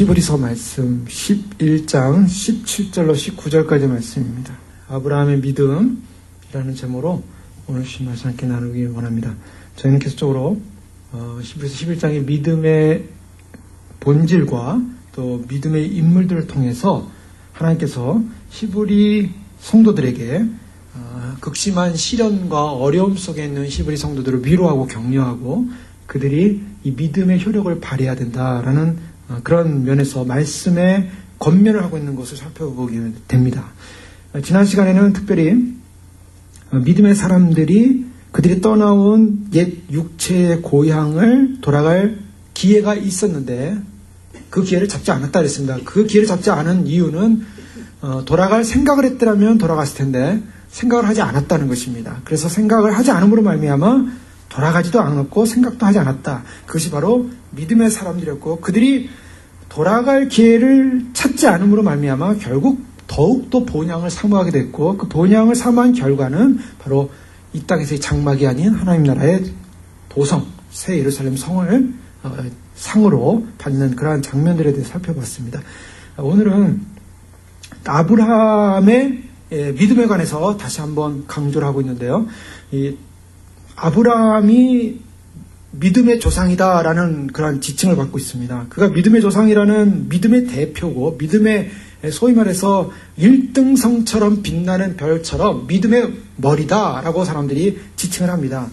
히브리서 말씀 11장 17절로 19절까지 말씀입니다. 아브라함의 믿음이라는 제목으로 오늘 주신 말씀 함께 나누기 원합니다. 저희는 계속적으로 히브리서 11장의 믿음의 본질과 또 믿음의 인물들을 통해서 하나님께서 히브리 성도들에게 극심한 시련과 어려움 속에 있는 히브리 성도들을 위로하고 격려하고 그들이 이 믿음의 효력을 발휘해야 된다라는 그런 면에서 말씀의 권면을 하고 있는 것을 살펴보게 됩니다. 지난 시간에는 특별히 믿음의 사람들이 그들이 떠나온 옛 육체의 고향을 돌아갈 기회가 있었는데 그 기회를 잡지 않았다 그랬습니다. 그 기회를 잡지 않은 이유는 돌아갈 생각을 했더라면 돌아갔을 텐데 생각을 하지 않았다는 것입니다. 그래서 생각을 하지 않음으로 말미암아 돌아가지도 않았고 생각도 하지 않았다. 그것이 바로 믿음의 사람들이었고 그들이 돌아갈 기회를 찾지 않음으로 말미암아 결국 더욱더 본향을 사모하게 됐고 그 본향을 사모한 결과는 바로 이 땅에서의 장막이 아닌 하나님 나라의 도성, 새 예루살렘 성을 상으로 받는 그러한 장면들에 대해서 살펴봤습니다. 오늘은 아브라함의 믿음에 관해서 다시 한번 강조를 하고 있는데요. 이 아브라함이 믿음의 조상이다라는 그런 지칭을 받고 있습니다. 그가 믿음의 조상이라는 믿음의 대표고 믿음의 소위 말해서 1등성처럼 빛나는 별처럼 믿음의 머리다라고 사람들이 지칭을 합니다.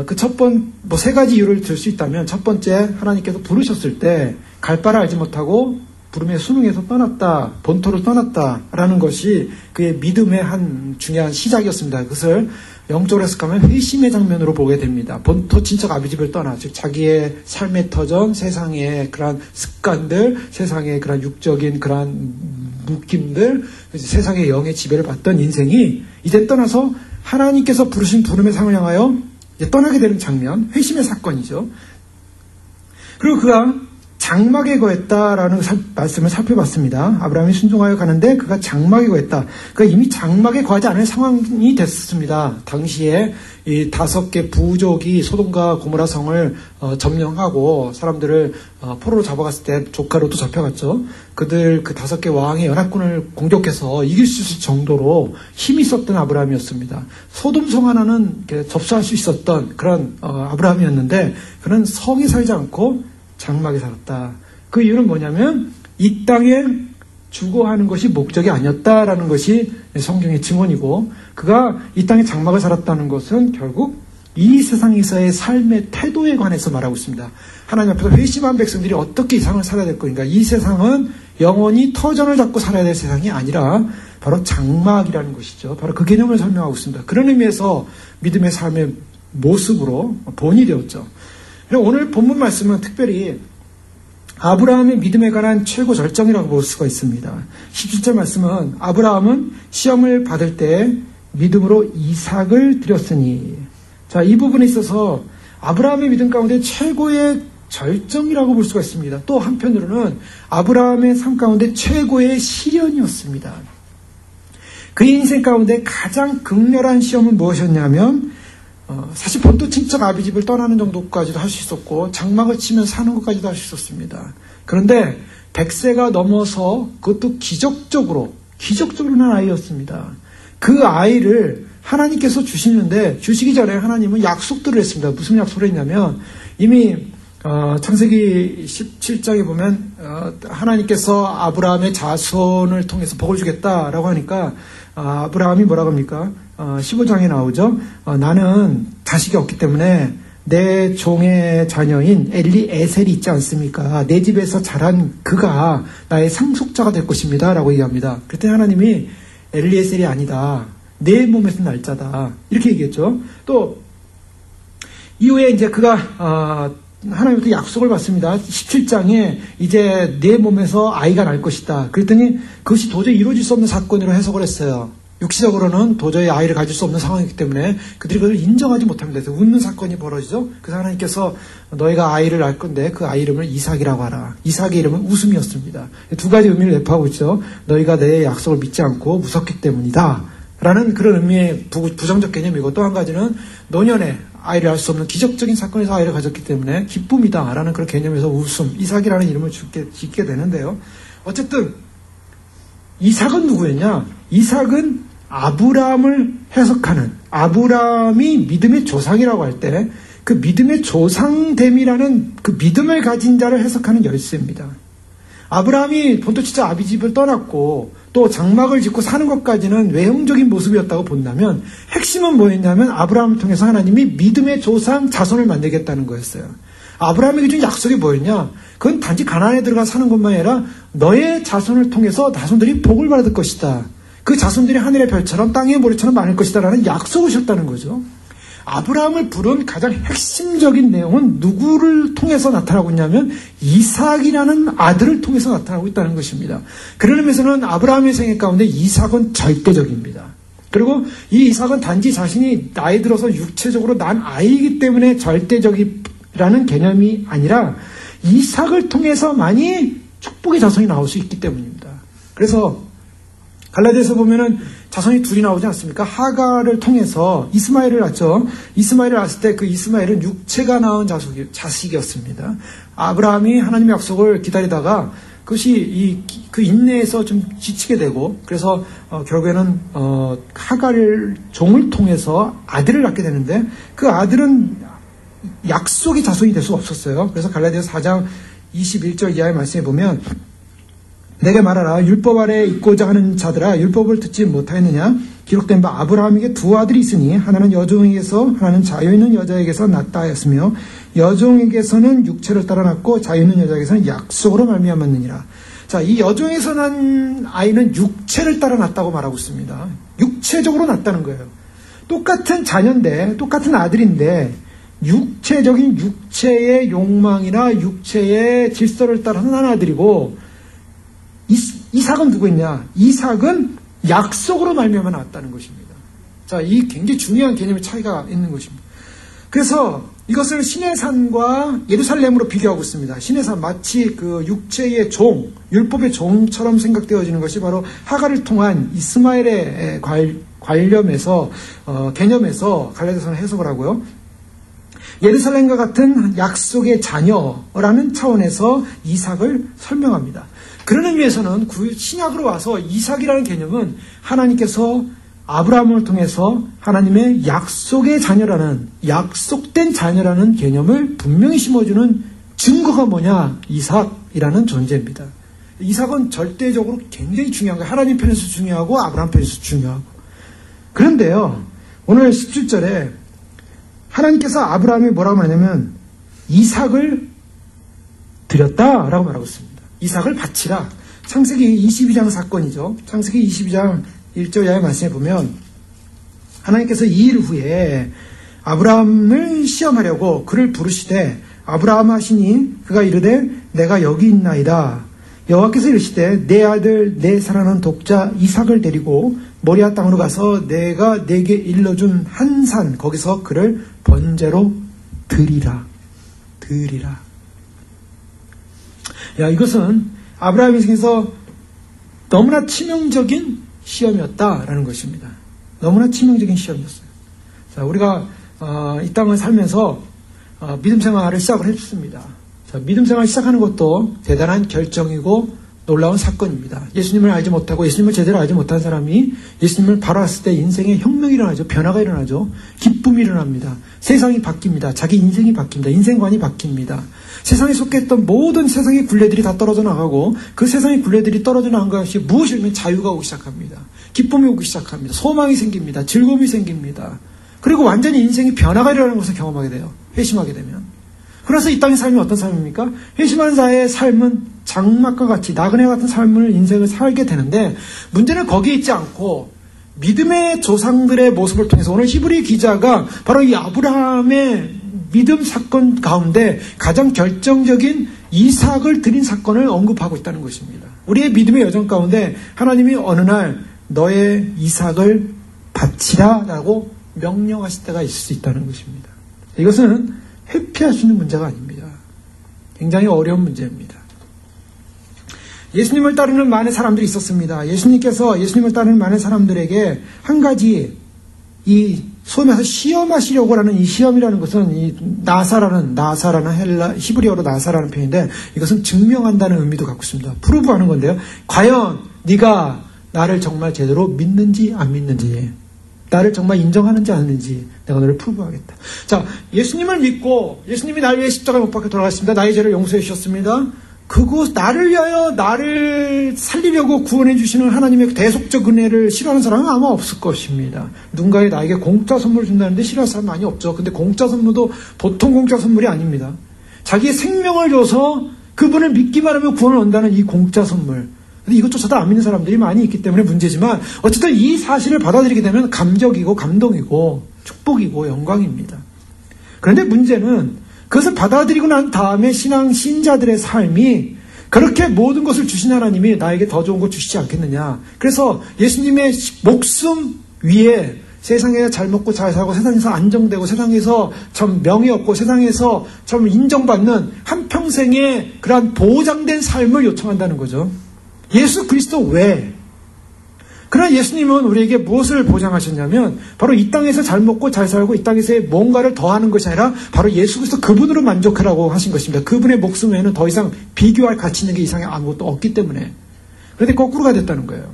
그 세 가지 이유를 들 수 있다면 첫 번째 하나님께서 부르셨을 때 갈 바를 알지 못하고 부름에 순응해서 떠났다, 본토를 떠났다라는 것이 그의 믿음의 한 중요한 시작이었습니다. 그것을 영적으로 해석하면 회심의 장면으로 보게 됩니다. 본토 친척 아비 집을 떠나, 즉 자기의 삶의 터전, 세상의 그러한 습관들, 세상의 그러한 육적인 그러한 묶임들, 세상의 영의 지배를 받던 인생이 이제 떠나서 하나님께서 부르신 부름의 상을 향하여 이제 떠나게 되는 장면, 회심의 사건이죠. 그리고 그가 장막에 거했다라는 말씀을 살펴봤습니다. 아브라함이 순종하여 가는데 그가 장막에 거했다. 그가 이미 장막에 거하지 않을 상황이 됐습니다. 당시에 이 5개 부족이 소돔과 고모라 성을 점령하고 사람들을 포로로 잡아갔을 때 조카로도 잡혀갔죠. 그들 그 5개 왕의 연합군을 공격해서 이길 수 있을 정도로 힘이 있었던 아브라함이었습니다. 소돔 성 하나는 접수할 수 있었던 그런 아브라함이었는데 그는 성에 살지 않고 장막에 살았다. 그 이유는 뭐냐면 이 땅에 주거하는 것이 목적이 아니었다라는 것이 성경의 증언이고 그가 이 땅에 장막을 살았다는 것은 결국 이 세상에서의 삶의 태도에 관해서 말하고 있습니다. 하나님 앞에서 회심한 백성들이 어떻게 이 세상을 살아야 될 것인가. 이 세상은 영원히 터전을 잡고 살아야 될 세상이 아니라 바로 장막이라는 것이죠. 바로 그 개념을 설명하고 있습니다. 그런 의미에서 믿음의 삶의 모습으로 본이 되었죠. 오늘 본문 말씀은 특별히 아브라함의 믿음에 관한 최고 절정이라고 볼 수가 있습니다. 17절 말씀은 아브라함은 시험을 받을 때 믿음으로 이삭을 드렸으니 자, 이 부분에 있어서 아브라함의 믿음 가운데 최고의 절정이라고 볼 수가 있습니다. 또 한편으로는 아브라함의 삶 가운데 최고의 시련이었습니다. 그의 인생 가운데 가장 극렬한 시험은 무엇이었냐면 사실 본토 친척 아비 집을 떠나는 정도까지도 할 수 있었고 장막을 치면 사는 것까지도 할 수 있었습니다. 그런데 100세가 넘어서 그것도 기적적으로 난 아이였습니다. 그 아이를 하나님께서 주시는데 주시기 전에 하나님은 약속들을 했습니다. 무슨 약속을 했냐면 이미 창세기 17장에 보면 하나님께서 아브라함의 자손을 통해서 복을 주겠다라고 하니까 아브라함이 뭐라고 합니까? 15장에 나오죠. 나는 자식이 없기 때문에 내 종의 자녀인 엘리에셀이 있지 않습니까? 내 집에서 자란 그가 나의 상속자가 될 것입니다. 라고 얘기합니다. 그랬더니 하나님이 엘리에셀이 아니다. 내 몸에서 날짜다. 이렇게 얘기했죠. 또 이후에 이제 그가 하나님부터 약속을 받습니다. 17장에 이제 내 몸에서 아이가 날 것이다. 그랬더니 그것이 도저히 이루어질 수 없는 사건으로 해석을 했어요. 육시적으로는 도저히 아이를 가질 수 없는 상황이기 때문에 그들이 그걸 인정하지 못합니다. 그래서 웃는 사건이 벌어지죠. 그래서 하나님께서 너희가 아이를 낳을 건데 그 아이 이름을 이삭이라고 하라. 이삭의 이름은 웃음이었습니다. 두 가지 의미를 내포하고 있죠. 너희가 내 약속을 믿지 않고 무섭기 때문이다. 라는 그런 의미의 부정적 개념이고 또 한 가지는 노년에 아이를 낳을 수 없는 기적적인 사건에서 아이를 가졌기 때문에 기쁨이다라는 그런 개념에서 웃음, 이삭이라는 이름을 짓게 되는데요. 어쨌든 이삭은 누구였냐? 이삭은 아브라함을 해석하는, 아브라함이 믿음의 조상이라고 할 때 그 믿음의 조상됨이라는 그 믿음을 가진 자를 해석하는 열쇠입니다. 아브라함이 본토지파 아비집을 떠났고 또 장막을 짓고 사는 것까지는 외형적인 모습이었다고 본다면 핵심은 뭐였냐면 아브라함을 통해서 하나님이 믿음의 조상 자손을 만들겠다는 거였어요. 아브라함에게 준 약속이 뭐였냐? 그건 단지 가나안에 들어가 사는 것만 아니라 너의 자손을 통해서 자손들이 복을 받을 것이다. 그 자손들이 하늘의 별처럼 땅의 모래처럼 많을 것이다 라는 약속을 주셨다는 거죠. 아브라함을 부른 가장 핵심적인 내용은 누구를 통해서 나타나고 있냐면 이삭이라는 아들을 통해서 나타나고 있다는 것입니다. 그런 의미에서는 아브라함의 생애 가운데 이삭은 절대적입니다. 그리고 이 이삭은 단지 자신이 나이 들어서 육체적으로 난 아이이기 때문에 절대적이라는 개념이 아니라 이삭을 통해서만이 축복의 자손이 나올 수 있기 때문입니다. 그래서 갈라디아서 보면은 자손이 둘이 나오지 않습니까? 하가를 통해서 이스마엘을 낳죠. 이스마엘을 낳았을 때 그 이스마엘은 육체가 낳은 자식이었습니다. 아브라함이 하나님의 약속을 기다리다가 그것이 그 인내에서 좀 지치게 되고 그래서 결국에는 하가를 종을 통해서 아들을 낳게 되는데 그 아들은 약속의 자손이 될 수가 없었어요. 그래서 갈라디아서 4장 21절 이하의 말씀에 보면 내게 말하라 율법 아래에 있고자 하는 자들아 율법을 듣지 못하였느냐 기록된 바 아브라함에게 두 아들이 있으니 하나는 여종에게서 하나는 자유있는 여자에게서 낳다 하였으며 여종에게서는 육체를 따라 낳고 자유있는 여자에게서는 약속으로 말미암았느니라. 자, 이 여종에서 난 아이는 육체를 따라 낳았다고 말하고 있습니다. 육체적으로 낳았다는 거예요. 똑같은 자녀인데 똑같은 아들인데 육체적인 육체의 욕망이나 육체의 질서를 따라서 난 아들이고 이삭은 누구였냐? 이삭은 약속으로 말미암아 나왔다는 것입니다. 자, 이 굉장히 중요한 개념의 차이가 있는 것입니다. 그래서 이것을 신의 산과 예루살렘으로 비교하고 있습니다. 신의 산 마치 그 육체의 종, 율법의 종처럼 생각되어지는 것이 바로 하가를 통한 이스마엘의 관념에서 개념에서 갈라디아서는 해석을 하고요. 예루살렘과 같은 약속의 자녀라는 차원에서 이삭을 설명합니다. 그런 의미에서는 신약으로 와서 이삭이라는 개념은 하나님께서 아브라함을 통해서 하나님의 약속의 자녀라는 약속된 자녀라는 개념을 분명히 심어주는 증거가 뭐냐? 이삭이라는 존재입니다. 이삭은 절대적으로 굉장히 중요한 거예요. 하나님 편에서 중요하고 아브라함 편에서 중요하고. 그런데요, 오늘 17절에 하나님께서 아브라함이 뭐라고 말하냐면 이삭을 드렸다라고 말하고 있습니다. 이삭을 바치라. 창세기 22장 사건이죠. 창세기 22장 1절 이하의 말씀에 보면 하나님께서 2일 후에 아브라함을 시험하려고 그를 부르시되 아브라함 하시니 그가 이르되 내가 여기 있나이다. 여호와께서 이르시되 내 아들 내 사랑하는 독자 이삭을 데리고 모리아 땅으로 가서 내가 내게 일러준 한 산 거기서 그를 번제로 드리라. 야, 이것은 아브라함 인생에서 너무나 치명적인 시험이었다라는 것입니다. 너무나 치명적인 시험이었어요. 자, 우리가 이 땅을 살면서 믿음 생활을 시작을 했습니다. 자, 믿음 생활을 시작하는 것도 대단한 결정이고 놀라운 사건입니다. 예수님을 알지 못하고 예수님을 제대로 알지 못한 사람이 예수님을 바로 봤을 때 인생에 혁명이 일어나죠. 변화가 일어나죠. 기쁨이 일어납니다. 세상이 바뀝니다. 자기 인생이 바뀝니다. 인생관이 바뀝니다. 세상에 속했던 모든 세상의 굴레들이 다 떨어져 나가고 그 세상의 굴레들이 떨어져 나간 것이 무엇이면 자유가 오기 시작합니다. 기쁨이 오기 시작합니다. 소망이 생깁니다. 즐거움이 생깁니다. 그리고 완전히 인생이 변화가 일어나는 것을 경험하게 돼요. 회심하게 되면. 그래서 이 땅의 삶이 어떤 삶입니까? 회심하는 자의 삶은 장막과 같이 나그네 같은 삶을 인생을 살게 되는데 문제는 거기에 있지 않고 믿음의 조상들의 모습을 통해서 오늘 히브리 기자가 바로 이 아브라함의 믿음 사건 가운데 가장 결정적인 이삭을 드린 사건을 언급하고 있다는 것입니다. 우리의 믿음의 여정 가운데 하나님이 어느 날 너의 이삭을 바치라 라고 명령하실 때가 있을 수 있다는 것입니다. 이것은 회피할 수 있는 문제가 아닙니다. 굉장히 어려운 문제입니다. 예수님을 따르는 많은 사람들이 있었습니다. 예수님께서 예수님을 따르는 많은 사람들에게 한 가지 이 소위 말해서 시험하시려고 하는 이 시험이라는 것은 이 나사라는 히브리어로 나사라는 표현인데 이것은 증명한다는 의미도 갖고 있습니다. 프루브하는 건데요. 과연 네가 나를 정말 제대로 믿는지 안 믿는지, 나를 정말 인정하는지 안 하는지 내가 너를 프루브하겠다. 자, 예수님을 믿고 예수님이 나를 위해 십자가에 못 박혀 돌아가셨습니다. 나의 죄를 용서해 주셨습니다. 그곳 나를 위하여 나를 살리려고 구원해 주시는 하나님의 대속적 은혜를 싫어하는 사람은 아마 없을 것입니다. 누군가에 나에게 공짜 선물을 준다는데 싫어하는 사람 많이 없죠. 근데 공짜 선물도 보통 공짜 선물이 아닙니다. 자기의 생명을 줘서 그분을 믿기만 하면 구원을 얻는다는 이 공짜 선물. 근데 이것조차도 안 믿는 사람들이 많이 있기 때문에 문제지만 어쨌든 이 사실을 받아들이게 되면 감격이고 감동이고 축복이고 영광입니다. 그런데 문제는 그것을 받아들이고 난 다음에 신자들의 삶이 그렇게 모든 것을 주신 하나님이 나에게 더 좋은 것 주시지 않겠느냐. 그래서 예수님의 목숨 위에 세상에 잘 먹고 잘 살고 세상에서 안정되고 세상에서 참 명예 얻고 세상에서 참 인정받는 한평생의 그러한 보장된 삶을 요청한다는 거죠. 예수 그리스도 외에. 그러나 예수님은 우리에게 무엇을 보장하셨냐면 바로 이 땅에서 잘 먹고 잘 살고 이 땅에서 뭔가를 더하는 것이 아니라 바로 예수 그리스도 그분으로 만족하라고 하신 것입니다. 그분의 목숨 외에는 더 이상 비교할 가치 있는 게 이상에 아무것도 없기 때문에. 그런데 거꾸로가 됐다는 거예요.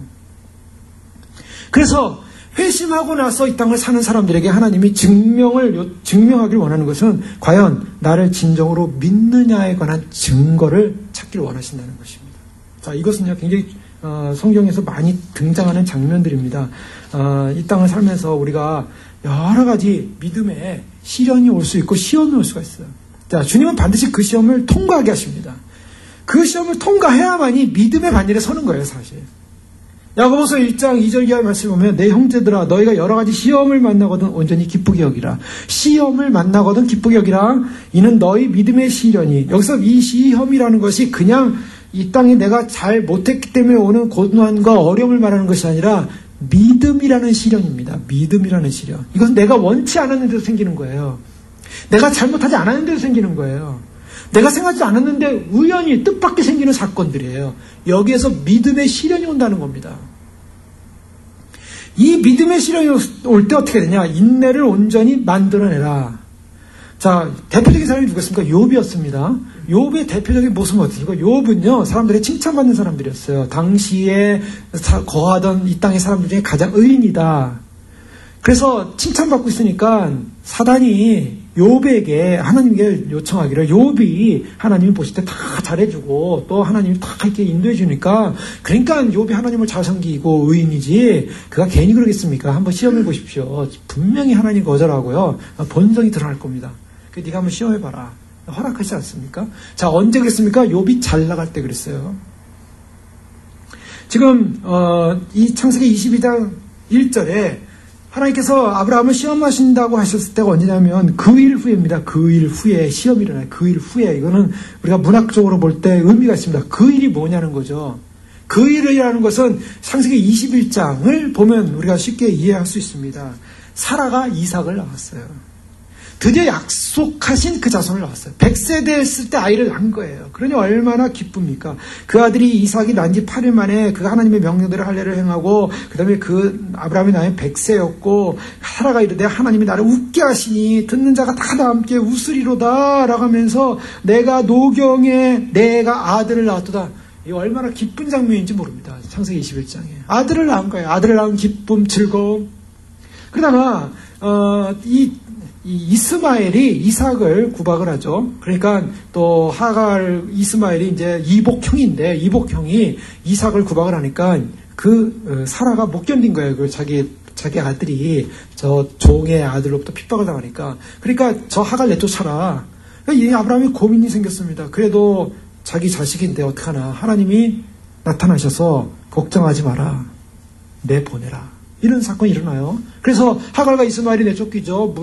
그래서 회심하고 나서 이 땅을 사는 사람들에게 하나님이 증명하길 원하는 것은 과연 나를 진정으로 믿느냐에 관한 증거를 찾기를 원하신다는 것입니다. 자, 이것은요 굉장히 성경에서 많이 등장하는 장면들입니다. 이 땅을 살면서 우리가 여러 가지 믿음의 시련이 올 수 있고 시험이 올 수가 있어요. 자, 주님은 반드시 그 시험을 통과하게 하십니다. 그 시험을 통과해야만이 믿음의 반열에 서는 거예요, 사실. 야고보서 1장 2절 이하의 말씀을 보면 내 형제들아 너희가 여러 가지 시험을 만나거든 온전히 기쁘게 여기라. 시험을 만나거든 기쁘게 여기라. 이는 너희 믿음의 시련이. 여기서 이 시험이라는 것이 그냥 이 땅에 내가 잘 못했기 때문에 오는 고난과 어려움을 말하는 것이 아니라 믿음이라는 시련입니다. 믿음이라는 시련. 이것은 내가 원치 않았는데도 생기는 거예요. 내가 잘못하지 않았는데도 생기는 거예요. 내가 생각하지 않았는데 우연히 뜻밖의 생기는 사건들이에요. 여기에서 믿음의 시련이 온다는 겁니다. 이 믿음의 시련이 올 때 어떻게 되냐? 인내를 온전히 만들어내라. 자, 대표적인 사람이 누구였습니까? 욥이었습니다. 욥의 대표적인 모습은 어떻습니까? 욥은요, 사람들의 칭찬받는 사람들이었어요. 당시에 거하던 이 땅의 사람들 중에 가장 의인이다. 그래서 칭찬받고 있으니까 사단이 욥에게 하나님께 요청하기를 욥이 하나님이 보실 때 다 잘해주고 또 하나님이 다 이렇게 인도해주니까 그러니까 욥이 하나님을 잘 섬기고 의인이지 그가 괜히 그러겠습니까? 한번 시험해 보십시오. 분명히 하나님 거절하고요. 본성이 드러날 겁니다. 네가 한번 시험해봐라. 허락하지 않습니까? 자, 언제 그랬습니까? 욥이 잘 나갈 때 그랬어요. 지금 이 창세기 22장 1절에 하나님께서 아브라함을 시험하신다고 하셨을 때가 언제냐면 그 일 후에입니다. 그 일 후에 시험이 일어나요. 그 일 후에. 이거는 우리가 문학적으로 볼 때 의미가 있습니다. 그 일이 뭐냐는 거죠. 그 일이라는 것은 창세기 21장을 보면 우리가 쉽게 이해할 수 있습니다. 사라가 이삭을 낳았어요. 드디어 약속하신 그 자손을 낳았어요. 100세 됐을 때 아이를 낳은 거예요. 그러니 얼마나 기쁩니까? 그 아들이 이삭이 난 지 8일 만에 그 하나님의 명령대로 할례를 행하고 그 다음에 그 아브라함이 나이 100세였고 사라가 이르되 하나님이 나를 웃게 하시니 듣는 자가 다 함께 웃으리로다 라고 하면서 내가 노경에 내가 아들을 낳았도다. 이 얼마나 기쁜 장면인지 모릅니다. 창세기 21장에. 아들을 낳은 거예요. 아들을 낳은 기쁨, 즐거움. 그러다가 이 이스마엘이 이삭을 구박을 하죠. 그러니까 또 이스마엘이 이제 이복형이 이삭을 구박을 하니까 그 사라가 못 견딘 거예요. 그 자기 아들이 저 종의 아들로부터 핍박을 당하니까. 그러니까 저 하갈 내쫓아라. 그러니까 이 아브라함이 고민이 생겼습니다. 그래도 자기 자식인데 어떡하나. 하나님이 나타나셔서 걱정하지 마라. 내보내라. 이런 사건이 일어나요. 그래서 하갈과 이스마엘이 내쫓기죠.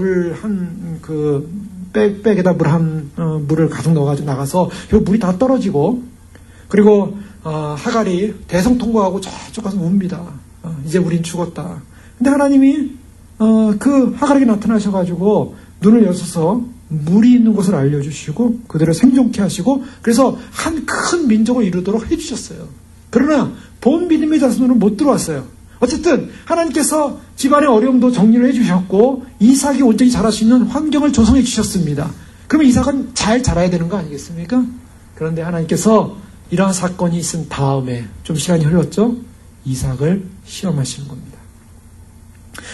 백에다 물을 가득 넣어가지고 나가서 물이 다 떨어지고 그리고 하갈이 대성 통과하고 저쪽 가서 웁니다. 이제 우린 죽었다. 근데 하나님이 그 하갈에게 나타나셔가지고 눈을 여셔서 물이 있는 곳을 알려주시고 그들을 생존케 하시고 그래서 한 큰 민족을 이루도록 해주셨어요. 그러나 본 믿음의 자손으로는 못 들어왔어요. 어쨌든 하나님께서 집안의 어려움도 정리를 해주셨고 이삭이 온전히 자랄 수 있는 환경을 조성해 주셨습니다. 그러면 이삭은 잘 자라야 되는 거 아니겠습니까? 그런데 하나님께서 이러한 사건이 있은 다음에 좀 시간이 흘렀죠? 이삭을 시험하시는 겁니다.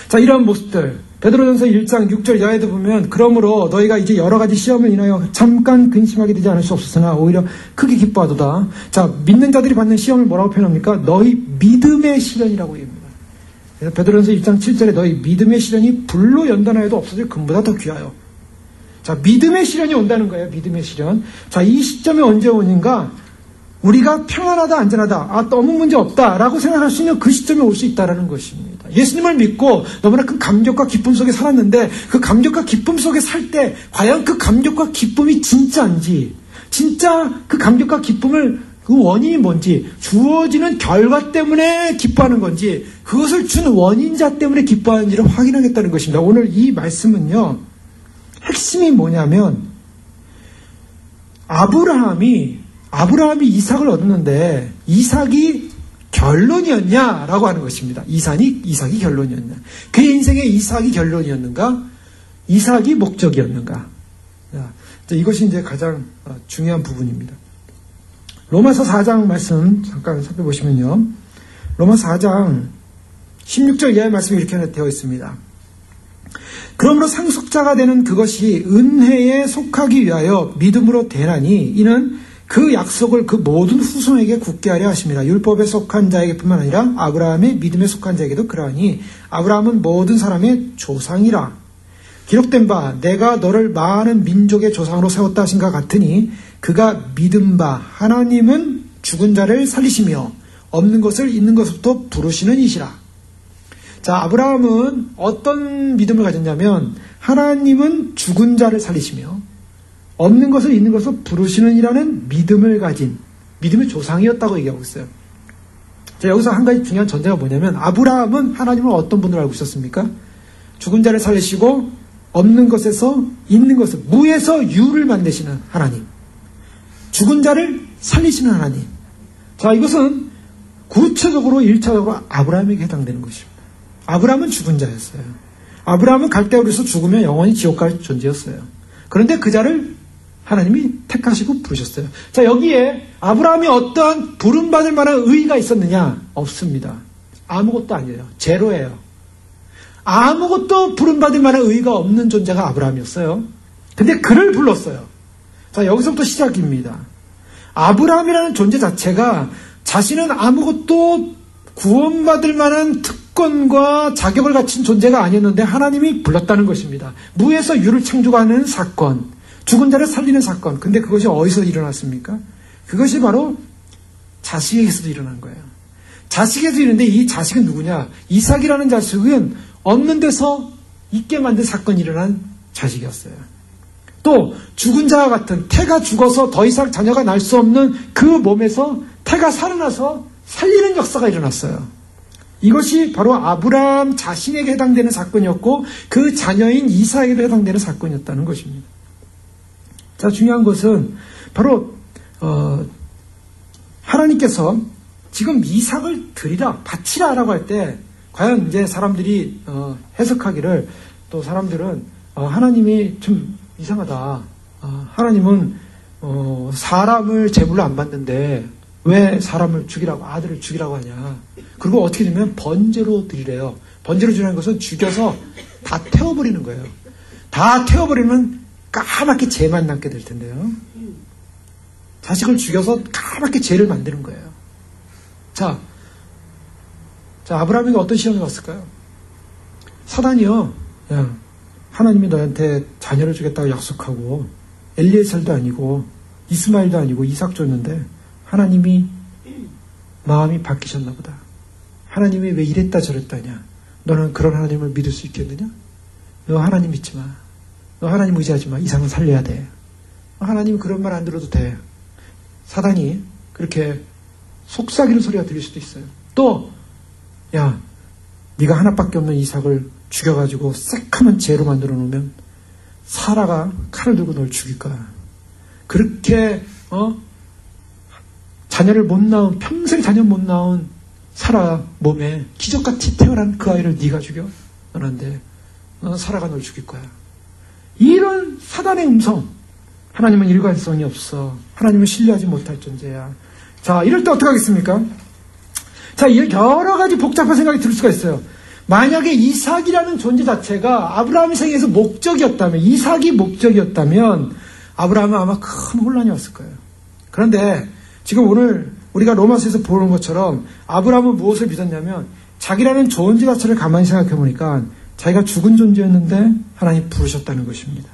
자, 이러한 모습들 베드로전서 1장 6절 이하에도 보면 그러므로 너희가 이제 여러 가지 시험을 인하여 잠깐 근심하게 되지 않을 수 없었으나 오히려 크게 기뻐하도다. 자, 믿는 자들이 받는 시험을 뭐라고 표현합니까? 너희 믿음의 시련이라고 얘기합니다. 그래서 베드로전서 1장 7절에 너희 믿음의 시련이 불로 연단하여도 없어질 금보다 더 귀하여. 자, 믿음의 시련이 온다는 거예요. 믿음의 시련. 자, 이 시점이 언제 오는가? 우리가 평안하다, 안전하다, 너무 문제 없다라고 생각할 수 있는 그 시점에 올 수 있다라는 것입니다. 예수님을 믿고 너무나 큰 감격과 기쁨 속에 살았는데 그 감격과 기쁨 속에 살 때 과연 그 감격과 기쁨이 진짜인지, 진짜 그 감격과 기쁨을 그 원인이 뭔지, 주어지는 결과 때문에 기뻐하는 건지, 그것을 준 원인자 때문에 기뻐하는지를 확인하겠다는 것입니다. 오늘 이 말씀은요, 핵심이 뭐냐면 아브라함이 이삭을 얻었는데 이삭이 결론이었냐라고 하는 것입니다. 이삭이 결론이었냐. 그의 인생에 이삭이 결론이었는가? 이삭이 목적이었는가? 자, 이것이 이제 가장 중요한 부분입니다. 로마서 4장 말씀 잠깐 살펴보시면요. 로마서 4장 16절 이하의 말씀이 이렇게 되어 있습니다. 그러므로 상속자가 되는 그것이 은혜에 속하기 위하여 믿음으로 되나니 이는 그 약속을 그 모든 후손에게 굳게 하려 하심이라. 율법에 속한 자에게뿐만 아니라 아브라함의 믿음에 속한 자에게도 그러하니 아브라함은 모든 사람의 조상이라. 기록된 바 내가 너를 많은 민족의 조상으로 세웠다 하신 것 같으니 그가 믿은 바 하나님은 죽은 자를 살리시며 없는 것을 있는 것부터 부르시는 이시라. 자, 아브라함은 어떤 믿음을 가졌냐면 하나님은 죽은 자를 살리시며 없는 것을 있는 것을 부르시는 이라는 믿음을 가진 믿음의 조상이었다고 얘기하고 있어요. 자, 여기서 한 가지 중요한 전제가 뭐냐면 아브라함은 하나님을 어떤 분으로 알고 있었습니까? 죽은 자를 살리시고 없는 것에서 있는 것을, 무에서 유를 만드시는 하나님, 죽은 자를 살리시는 하나님. 자, 이것은 구체적으로 1차적으로 아브라함에게 해당되는 것입니다. 아브라함은 죽은 자였어요. 아브라함은 갈대우르에서 죽으면 영원히 지옥 갈 존재였어요. 그런데 그 자를 하나님이 택하시고 부르셨어요. 자, 여기에 아브라함이 어떠한 부름받을 만한 의의가 있었느냐? 없습니다. 아무것도 아니에요. 제로예요. 아무것도 부름받을 만한 의의가 없는 존재가 아브라함이었어요. 근데 그를 불렀어요. 자, 여기서부터 시작입니다. 아브라함이라는 존재 자체가 자신은 아무것도 구원받을 만한 특권과 자격을 갖춘 존재가 아니었는데 하나님이 불렀다는 것입니다. 무에서 유를 창조하는 사건, 죽은 자를 살리는 사건. 근데 그것이 어디서 일어났습니까? 그것이 바로 자식에게서도 일어난 거예요. 자식에서 일어났는데 이 자식은 누구냐? 이삭이라는 자식은 없는 데서 있게 만든 사건이 일어난 자식이었어요. 또 죽은 자와 같은 태가 죽어서 더 이상 자녀가 날 수 없는 그 몸에서 태가 살아나서 살리는 역사가 일어났어요. 이것이 바로 아브라함 자신에게 해당되는 사건이었고 그 자녀인 이삭에게도 해당되는 사건이었다는 것입니다. 자, 중요한 것은 바로 하나님께서 지금 이삭을 드리라, 바치라 라고 할 때 과연 이제 사람들이 해석하기를, 또 사람들은 하나님이 좀 이상하다. 하나님은 사람을 제물로 안 받는데 왜 사람을 죽이라고, 아들을 죽이라고 하냐. 그리고 어떻게 되면 번제로 드리래요. 번제로 드리는 것은 죽여서 다 태워버리는 거예요. 다 태워버리면 까맣게 죄만 남게 될 텐데요. 자식을 죽여서 까맣게 죄를 만드는 거예요. 자, 아브라함에게 어떤 시험이 왔을까요? 사단이요. 야, 하나님이 너한테 자녀를 주겠다고 약속하고 엘리에셀도 아니고 이스마엘도 아니고 이삭 줬는데 하나님이 마음이 바뀌셨나 보다. 하나님이 왜 이랬다 저랬다냐. 너는 그런 하나님을 믿을 수 있겠느냐? 너 하나님 믿지 마. 너 하나님 의지하지 마. 이삭은 살려야 돼. 하나님이 그런 말 안 들어도 돼. 사단이 그렇게 속삭이는 소리가 들릴 수도 있어요. 또 야, 네가 하나밖에 없는 이삭을 죽여가지고 새카만 죄로 만들어 놓으면 사라가 칼을 들고 널 죽일 거야. 그렇게 자녀를 못 낳은, 평생 자녀 못 낳은 사라 몸에 기적같이 태어난 그 아이를 네가 죽여? 넌 안 돼. 너는 사라가 널 죽일 거야. 이런 사단의 음성. 하나님은 일관성이 없어. 하나님은 신뢰하지 못할 존재야. 자, 이럴 때 어떻게 하겠습니까? 자, 여러 가지 복잡한 생각이 들 수가 있어요. 만약에 이삭이라는 존재 자체가 아브라함의 생에서 목적이었다면, 이삭이 목적이었다면 아브라함은 아마 큰 혼란이 왔을 거예요. 그런데 지금 오늘 우리가 로마서에서 보는 것처럼 아브라함은 무엇을 믿었냐면 자기라는 존재 자체를 가만히 생각해 보니까 자기가 죽은 존재였는데 하나님이 부르셨다는 것입니다.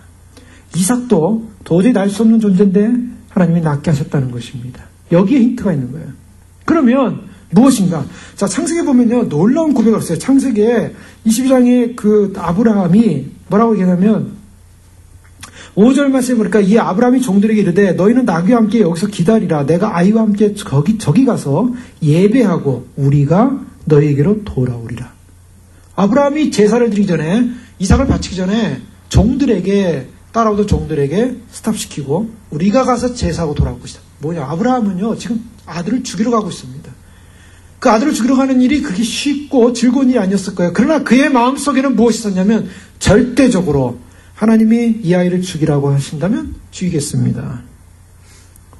이삭도 도저히 날 수 없는 존재인데 하나님이 낫게 하셨다는 것입니다. 여기에 힌트가 있는 거예요. 그러면 무엇인가? 자, 창세기에 보면요, 놀라운 고백을 했어요. 창세기에 22장에 그 아브라함이 뭐라고 얘기하냐면 5절 말씀에 보니까 이 아브라함이 종들에게 이르되 너희는 나귀와 함께 여기서 기다리라. 내가 아이와 함께 저기 가서 예배하고 우리가 너희에게로 돌아오리라. 아브라함이 제사를 드리기 전에, 이삭을 바치기 전에 종들에게, 따라오던 종들에게 스탑시키고 우리가 가서 제사하고 돌아올 것이다. 뭐냐? 아브라함은요 지금 아들을 죽이러 가고 있습니다. 그 아들을 죽이러 가는 일이 그렇게 쉽고 즐거운 일이 아니었을 거예요. 그러나 그의 마음속에는 무엇이 있었냐면 절대적으로 하나님이 이 아이를 죽이라고 하신다면 죽이겠습니다.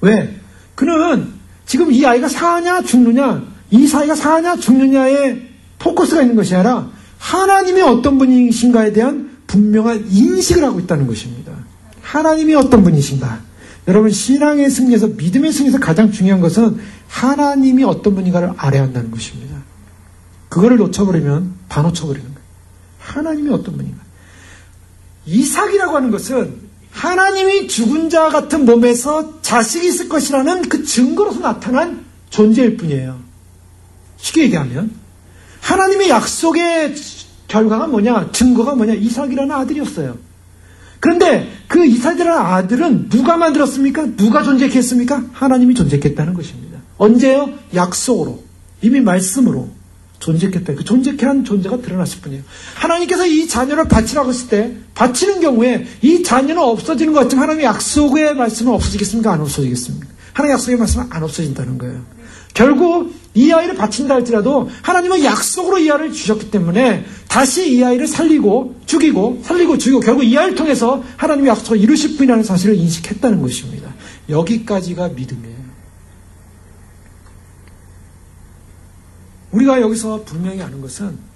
왜? 그는 지금 이 아이가 사냐 죽느냐, 이 사이가 사냐 죽느냐에 포커스가 있는 것이 아니라 하나님이 어떤 분이신가에 대한 분명한 인식을 하고 있다는 것입니다. 하나님이 어떤 분이신가. 여러분, 신앙의 승리에서, 믿음의 승리에서 가장 중요한 것은 하나님이 어떤 분인가를 알아야 한다는 것입니다. 그거를 놓쳐버리면 다 놓쳐버리는 거예요. 하나님이 어떤 분인가. 이삭이라고 하는 것은 하나님이 죽은 자 같은 몸에서 자식이 있을 것이라는 그 증거로서 나타난 존재일 뿐이에요. 쉽게 얘기하면 하나님의 약속의 결과가 뭐냐, 증거가 뭐냐, 이삭이라는 아들이었어요. 그런데 그 이삭이라는 아들은 누가 만들었습니까? 누가 존재케 했습니까? 하나님이 존재케 했다는 것입니다. 언제요? 약속으로, 이미 말씀으로 존재케 했다. 그 존재케 한 존재가 드러났을 뿐이에요. 하나님께서 이 자녀를 바치라고 했을 때 바치는 경우에 이 자녀는 없어지는 것 같지만 하나님의 약속의 말씀은 없어지겠습니까? 안 없어지겠습니까? 하나님의 약속의 말씀은 안 없어진다는 거예요. 결국 이 아이를 바친다 할지라도 하나님은 약속으로 이 아이를 주셨기 때문에 다시 이 아이를 살리고 죽이고 살리고 죽이고 결국 이 아이를 통해서 하나님의 약속을 이루실 분이라는 사실을 인식했다는 것입니다. 여기까지가 믿음이에요. 우리가 여기서 분명히 아는 것은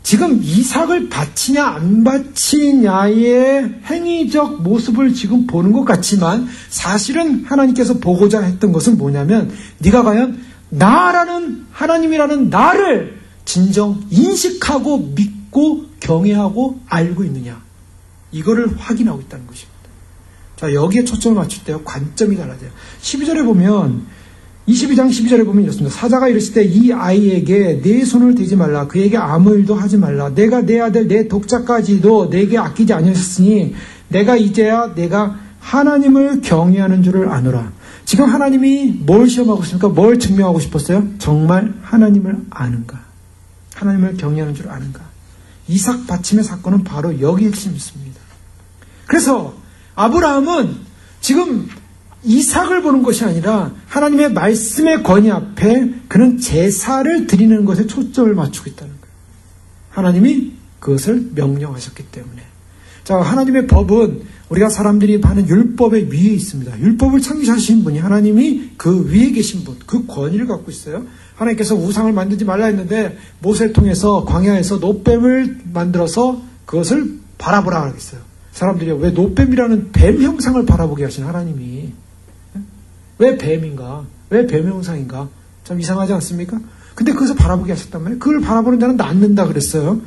지금 이삭을 바치냐 안 바치냐의 행위적 모습을 지금 보는 것 같지만 사실은 하나님께서 보고자 했던 것은 뭐냐면 네가 과연 나라는 하나님이라는 나를 진정 인식하고 믿고 경외하고 알고 있느냐, 이거를 확인하고 있다는 것입니다. 자, 여기에 초점을 맞출 때요 관점이 달라져요. 12절에 보면 22장 12절에 보면 이렇습니다. 사자가 이르실 때 이 아이에게 내 손을 대지 말라. 그에게 아무 일도 하지 말라. 내가 내 아들 내 독자까지도 내게 아끼지 아니하셨으니 내가 이제야 내가 하나님을 경외하는 줄을 아노라. 지금 하나님이 뭘 시험하고 있습니까? 뭘 증명하고 싶었어요? 정말 하나님을 아는가? 하나님을 경외하는 줄 아는가? 이삭 바침의 사건은 바로 여기에 핵심이 있습니다. 그래서 아브라함은 지금 이삭을 보는 것이 아니라 하나님의 말씀의 권위 앞에 그는 제사를 드리는 것에 초점을 맞추고 있다는 거예요. 하나님이 그것을 명령하셨기 때문에. 자, 하나님의 법은 우리가 사람들이 하는 율법의 위에 있습니다. 율법을 창조하신 분이 하나님이 그 위에 계신 분, 그 권위를 갖고 있어요. 하나님께서 우상을 만들지 말라 했는데 모세를 통해서 광야에서 노뱀을 만들어서 그것을 바라보라 하겠어요. 사람들이 왜 노뱀이라는 뱀 형상을 바라보게 하신 하나님이 왜 뱀인가? 왜 뱀의 형상인가? 참 이상하지 않습니까? 근데 그것을 바라보게 하셨단 말이에요. 그걸 바라보는 자는 낫는다 그랬어요.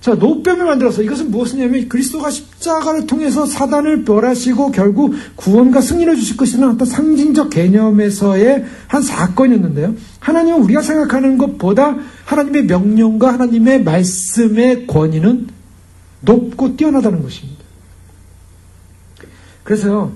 자, 노뱀을 만들어서 이것은 무엇이냐면 그리스도가 십자가를 통해서 사단을 멸하시고 결국 구원과 승리를 주실 것이라는 어떤 상징적 개념에서의 한 사건이었는데요. 하나님은 우리가 생각하는 것보다 하나님의 명령과 하나님의 말씀의 권위는 높고 뛰어나다는 것입니다. 그래서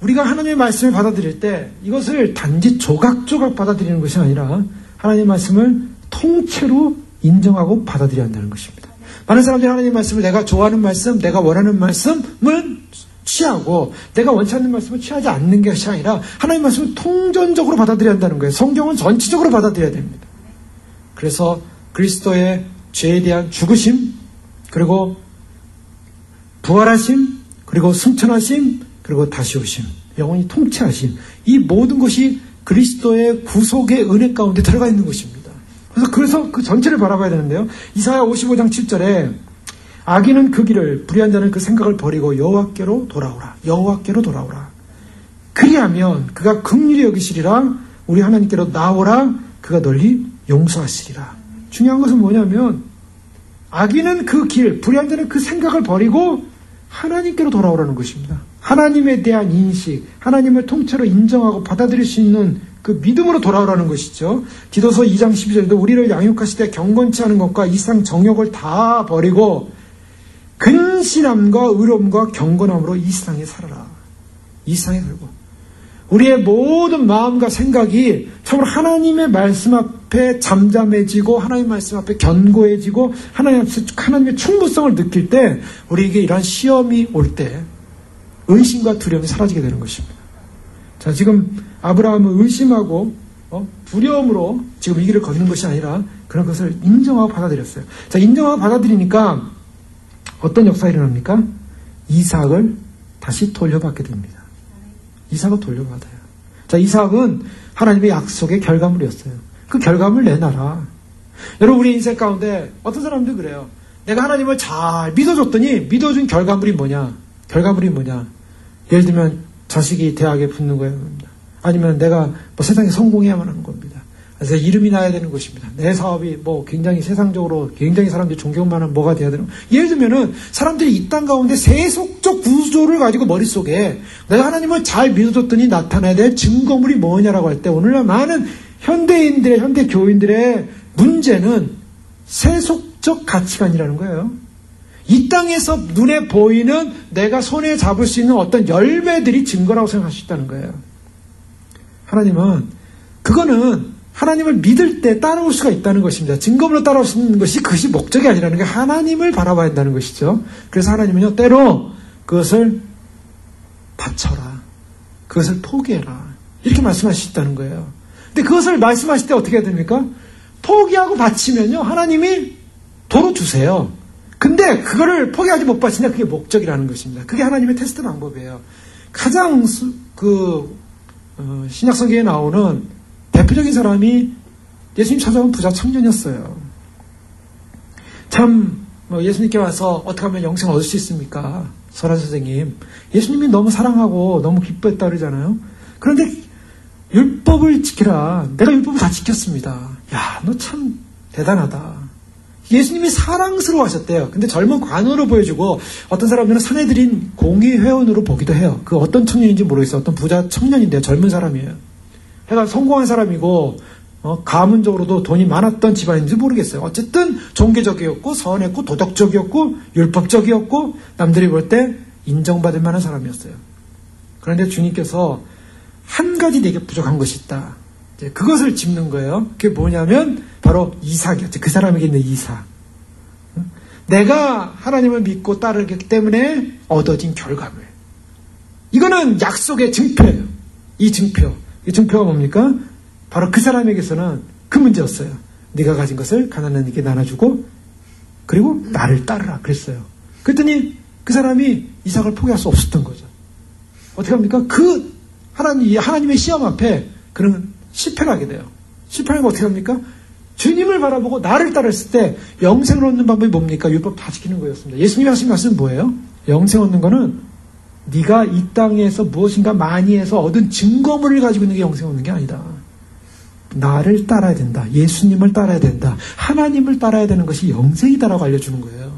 우리가 하나님의 말씀을 받아들일 때 이것을 단지 조각조각 받아들이는 것이 아니라 하나님의 말씀을 통째로 인정하고 받아들여야 한다는 것입니다. 많은 사람들이 하나님의 말씀을 내가 좋아하는 말씀, 내가 원하는 말씀을 취하고 내가 원치 않는 말씀을 취하지 않는 것이 아니라 하나님의 말씀을 통전적으로 받아들여야 한다는 거예요. 성경은 전체적으로 받아들여야 됩니다. 그래서 그리스도의 죄에 대한 죽으심, 그리고 부활하심, 그리고 승천하심, 그리고 다시 오심, 영원히 통치하심, 이 모든 것이 그리스도의 구속의 은혜 가운데 들어가 있는 것입니다. 그래서 그 전체를 바라봐야 되는데요. 이사야 55장 7절에 악인은 그 길을, 불의한 자는 그 생각을 버리고 여호와께로 돌아오라. 여호와께로 돌아오라. 그리하면 그가 긍휼히 여기시리라. 우리 하나님께로 나오라. 그가 널리 용서하시리라. 중요한 것은 뭐냐면 악인은 그 길, 불의한 자는 그 생각을 버리고 하나님께로 돌아오라는 것입니다. 하나님에 대한 인식, 하나님을 통째로 인정하고 받아들일 수 있는 그 믿음으로 돌아오라는 것이죠. 디도서 2장 12절에도 우리를 양육하시되 경건치 않은 것과 이상 정욕을 다 버리고 근신함과 의로움과 경건함으로 이 세상에 살아라. 이 세상에 살고 우리의 모든 마음과 생각이 참으로 하나님의 말씀 앞에 잠잠해지고 하나님의 말씀 앞에 견고해지고 하나님의 충분성을 느낄 때 우리에게 이러한 시험이 올 때 의심과 두려움이 사라지게 되는 것입니다. 자, 지금 아브라함은 의심하고 두려움으로 지금 이 길을 걷는 것이 아니라 그런 것을 인정하고 받아들였어요. 자, 인정하고 받아들이니까 어떤 역사가 일어납니까? 이삭을 다시 돌려받게 됩니다. 이삭을 돌려받아요. 자, 이삭은 하나님의 약속의 결과물이었어요. 그 결과물 내놔라. 여러분, 우리 인생 가운데 어떤 사람들 그래요. 내가 하나님을 잘 믿어줬더니 믿어준 결과물이 뭐냐? 예를 들면 자식이 대학에 붙는 거예요. 아니면 내가 세상에 성공해야만 하는 겁니다. 그래서 이름이 나야 되는 것입니다. 내 사업이 굉장히 세상적으로 굉장히 사람들이 존경만한 뭐가 돼야 되는. 예를 들면은 사람들이 이 땅 가운데 세속적 구조를 가지고 머릿속에 내가 하나님을 잘 믿어줬더니 나타나야 될 증거물이 뭐냐라고 할 때 오늘날 많은 현대 교인들의 문제는 세속적 가치관이라는 거예요. 이 땅에서 눈에 보이는 내가 손에 잡을 수 있는 어떤 열매들이 증거라고 생각할 수 있다는 거예요. 하나님은 그거는 하나님을 믿을 때 따라올 수가 있다는 것입니다. 증거물로 따라올 수 있는 것이 그것이 목적이 아니라는 게 하나님을 바라봐야 한다는 것이죠. 그래서 하나님은요, 때로 그것을 바쳐라. 그것을 포기해라. 이렇게 말씀하실 수 있다는 거예요. 근데 그것을 말씀하실 때 어떻게 해야 됩니까? 포기하고 바치면요, 하나님이 도로 주세요. 근데 그거를 포기하지 못 바치냐, 그게 목적이라는 것입니다. 그게 하나님의 테스트 방법이에요. 가장 신약 성경에 나오는 대표적인 사람이 예수님 찾아온 부자 청년이었어요. 참 예수님께 와서 어떻게 하면 영생을 얻을 수 있습니까? 설아 선생님, 예수님이 너무 사랑하고 너무 기뻐했다 그러잖아요. 그런데 율법을 지키라. 내가 율법을 다 지켰습니다. 야, 너 참 대단하다. 예수님이 사랑스러워하셨대요. 근데 젊은 관우로 보여주고 어떤 사람들은 사내들인 공의회원으로 보기도 해요. 그 어떤 청년인지 모르겠어요. 어떤 부자 청년인데요. 젊은 사람이에요. 그러니까 성공한 사람이고 가문적으로도 돈이 많았던 집안인지 모르겠어요. 어쨌든 종교적이었고 선했고 도덕적이었고 율법적이었고 남들이 볼 때 인정받을 만한 사람이었어요. 그런데 주님께서 한 가지 내게 부족한 것이 있다. 이제 그것을 짚는 거예요. 그게 뭐냐면 바로 이삭이었죠. 그 사람에게 있는 이삭. 내가 하나님을 믿고 따르기 때문에 얻어진 결과물. 이거는 약속의 증표예요. 이 증표가 뭡니까? 바로 그 사람에게서는 그 문제였어요. 네가 가진 것을 가난한 이에게 나눠주고 그리고 나를 따르라 그랬어요. 그랬더니 그 사람이 이삭을 포기할 수 없었던 거죠. 어떻게 합니까? 그 하나님의 시험 앞에 그는 실패를 하게 돼요. 실패하는 거 어떻게 합니까? 주님을 바라보고 나를 따랐을 때 영생을 얻는 방법이 뭡니까? 율법 다 지키는 거였습니다. 예수님이 하신 말씀은 뭐예요? 영생 얻는 거는 네가 이 땅에서 무엇인가 많이 해서 얻은 증거물을 가지고 있는 게 영생 얻는 게 아니다. 나를 따라야 된다. 예수님을 따라야 된다. 하나님을 따라야 되는 것이 영생이다라고 알려주는 거예요.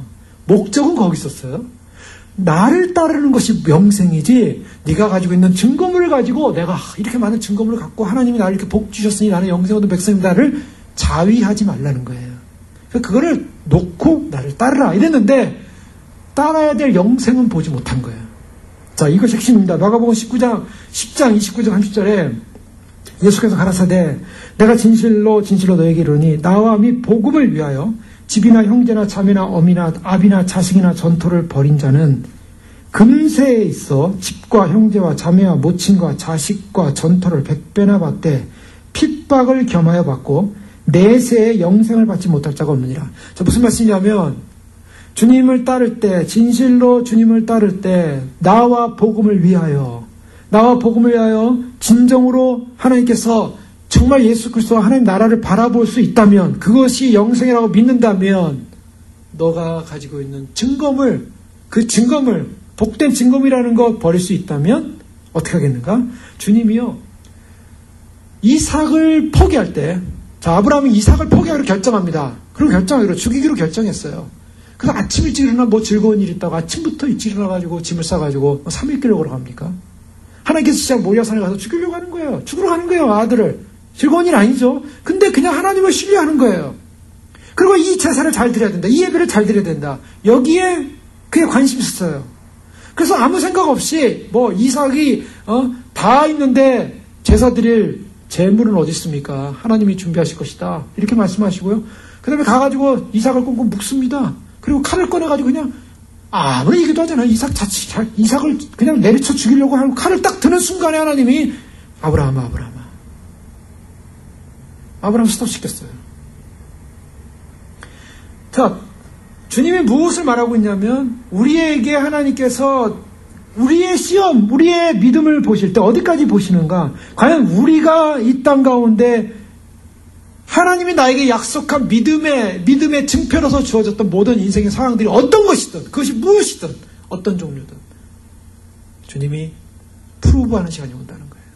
목적은 거기 있었어요. 나를 따르는 것이 영생이지 네가 가지고 있는 증거물을 가지고 내가 이렇게 많은 증거물을 갖고 하나님이 나를 이렇게 복 주셨으니 나는 영생 얻은 백성이다를 자위하지 말라는 거예요. 그거를 놓고 나를 따르라 이랬는데 따라야 될 영생은 보지 못한 거예요. 자, 이것이 핵심입니다. 마가복음 10장 29절 30절에 예수께서 가라사대 내가 진실로 너에게 이르노니 나와 및 복음을 위하여 집이나 형제나 자매나 어미나 아비나 자식이나 전토를 벌인 자는 금세에 있어 집과 형제와 자매와 모친과 자식과 전토를 100배나 받되 핍박을 겸하여 받고 내세의 영생을 받지 못할 자가 없느니라. 자, 무슨 말씀이냐면 주님을 따를 때, 진실로 주님을 따를 때 나와 복음을 위하여 진정으로 하나님께서 정말 예수 그리스도와 하나님 나라를 바라볼 수 있다면, 그것이 영생이라고 믿는다면 너가 가지고 있는 증거물, 그 증거물, 복된 증거물이라는 것 버릴 수 있다면 어떻게 하겠는가? 주님이요, 이삭을 포기할 때, 자, 아브라함이 이삭을 포기하기로 결정합니다. 그리고 결정하기로, 죽이기로 결정했어요. 그래서 아침 일찍 일어나 뭐 즐거운 일 있다고 아침부터 일찍 일어나가지고 짐을 싸가지고 3일길을 걸어갑니까? 하나님께서 진짜 모리아산에 가서 죽이려고 하는 거예요. 죽으러 가는 거예요, 아들을. 즐거운 일 아니죠. 근데 그냥 하나님을 신뢰하는 거예요. 그리고 이 제사를 잘 드려야 된다. 이 예배를 잘 드려야 된다. 여기에 그게 관심이 있었어요. 그래서 아무 생각 없이 뭐 이삭이 다 있는데 제사 드릴 재물은 어디 있습니까? 하나님이 준비하실 것이다. 이렇게 말씀하시고요. 그 다음에 가가지고 이삭을 꽁꽁 묶습니다. 그리고 칼을 꺼내가지고 그냥 아무리 얘기도 하잖아요. 이삭을 그냥 내리쳐 죽이려고 하고 칼을 딱 드는 순간에 하나님이 아브라함아 스톱시켰어요. 자, 주님이 무엇을 말하고 있냐면 우리에게 하나님께서 우리의 시험, 우리의 믿음을 보실 때 어디까지 보시는가? 과연 우리가 이 땅 가운데 하나님이 나에게 약속한 믿음의 증표로서 주어졌던 모든 인생의 상황들이 어떤 것이든, 그것이 무엇이든, 어떤 종류든 주님이 프루브하는 시간이 온다는 거예요.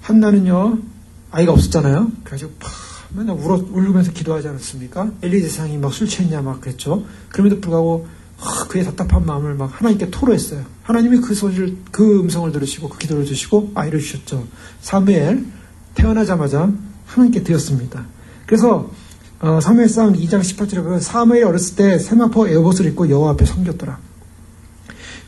한나는요, 아이가 없었잖아요. 그래가지고 맨날 울면서 기도하지 않았습니까? 엘리 제사장이 막 술 취했냐 막 그랬죠. 그럼에도 불구하고 그의 답답한 마음을 막 하나님께 토로했어요. 하나님이 그 음성을 들으시고 그 기도를 주시고 아이를 주셨죠. 사무엘 태어나자마자 하나님께 드렸습니다. 그래서 사무엘상 2장 18절에 보면 사무엘이 어렸을 때 세마포 에봇을 입고 여호와 앞에 섬겼더라.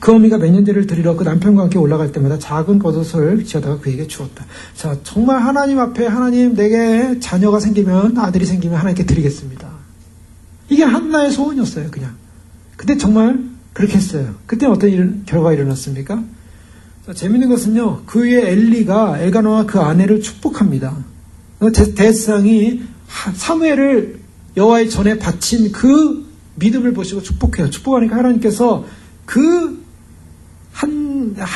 그 어미가 매년제를 드리러 그 남편과 함께 올라갈 때마다 작은 겉옷을 지어다가 그에게 주었다. 자, 정말 하나님 앞에 하나님 내게 자녀가 생기면, 아들이 생기면 하나님께 드리겠습니다. 이게 한나의 소원이었어요, 그냥. 근데 정말 그렇게 했어요. 그때 어떤 결과가 일어났습니까? 자, 재밌는 것은요, 그의 엘리가 엘가나와 그 아내를 축복합니다. 대제사장이 사무엘을 여호와의 전에 바친 그 믿음을 보시고 축복해요. 축복하니까 하나님께서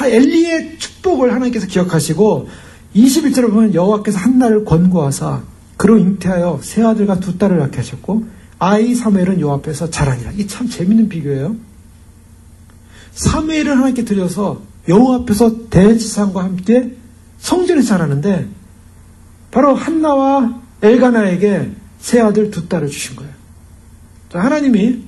엘리의 축복을 하나님께서 기억하시고 21절에 보면 여호와께서 한나를 권고하사 그로 잉태하여 세 아들과 두 딸을 낳게 하셨고 아이 사무엘은 여호와 앞에서 자라니라. 이게 참 재밌는 비교예요. 사무엘을 하나님께 드려서 여호와 앞에서 대제사장과 함께 성전에서 자라는데 바로 한나와 엘가나에게 세 아들 두 딸을 주신 거예요. 하나님이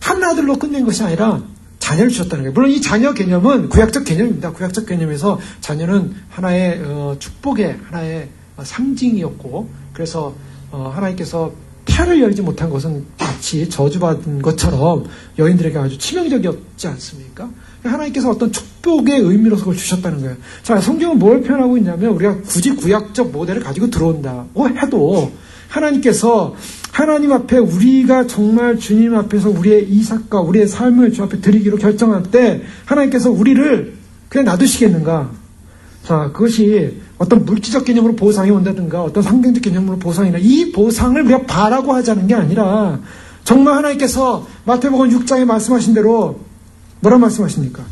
한 아들로 끝낸 것이 아니라 자녀를 주셨다는 거예요. 물론 이 자녀 개념은 구약적 개념입니다. 구약적 개념에서 자녀는 하나의 축복의 하나의 상징이었고, 그래서 하나님께서 태를 열지 못한 것은 마치 저주받은 것처럼 여인들에게 아주 치명적이었지 않습니까? 하나님께서 어떤 축복의 의미로서 그걸 주셨다는 거예요. 자, 성경은 뭘 표현하고 있냐면 우리가 굳이 구약적 모델을 가지고 들어온다고 해도 하나님께서 하나님 앞에 우리가 정말 주님 앞에서 우리의 이삭과 우리의 삶을 주 앞에 드리기로 결정할 때 하나님께서 우리를 그냥 놔두시겠는가? 자, 그것이 어떤 물질적 개념으로 보상이 온다든가 어떤 상징적 개념으로 보상이나 이 보상을 우리가 바라고 하자는 게 아니라 정말 하나님께서 마태복음 6장에 말씀하신 대로 뭐라 말씀하십니까?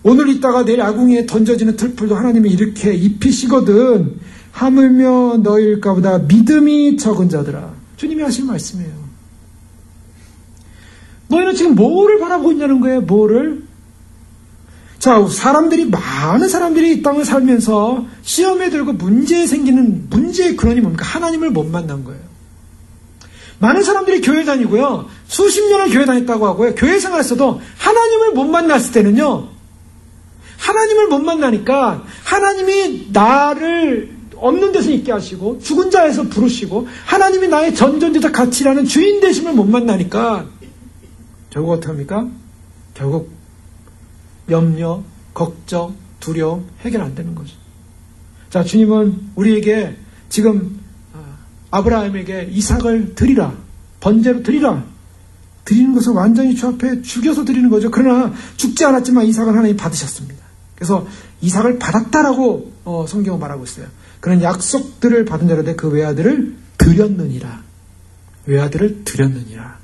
오늘 있다가 내일 아궁이에 던져지는 들풀도 하나님이 이렇게 입히시거든 하물며 너희일까보다 믿음이 적은 자들아. 주님이 하신 말씀이에요. 너희는 지금 뭐를 바라보고 있냐는 거예요. 뭐를? 자, 많은 사람들이 이 땅을 살면서 시험에 들고 문제에 생기는 문제의 근원이 뭡니까? 하나님을 못 만난 거예요. 많은 사람들이 교회 다니고요. 수십 년을 교회 다녔다고 하고요. 교회 생활했어도 하나님을 못 만났을 때는요. 하나님을 못 만나니까 하나님이 나를 없는 데서 있게 하시고 죽은 자에서 부르시고 하나님이 나의 전존재적 가치라는 주인 되심을 못 만나니까 결국 어떻게 합니까? 결국 염려, 걱정, 두려움 해결 안 되는 거죠. 자, 주님은 우리에게 지금 아브라함에게 이삭을 드리라, 번제로 드리라, 드리는 것을 완전히 주 앞에 죽여서 드리는 거죠. 그러나 죽지 않았지만 이삭을 하나님이 받으셨습니다. 그래서 이삭을 받았다라고 성경은 말하고 있어요. 그런 약속들을 받은 자로되 그 외아들을 드렸느니라. 외아들을 드렸느니라.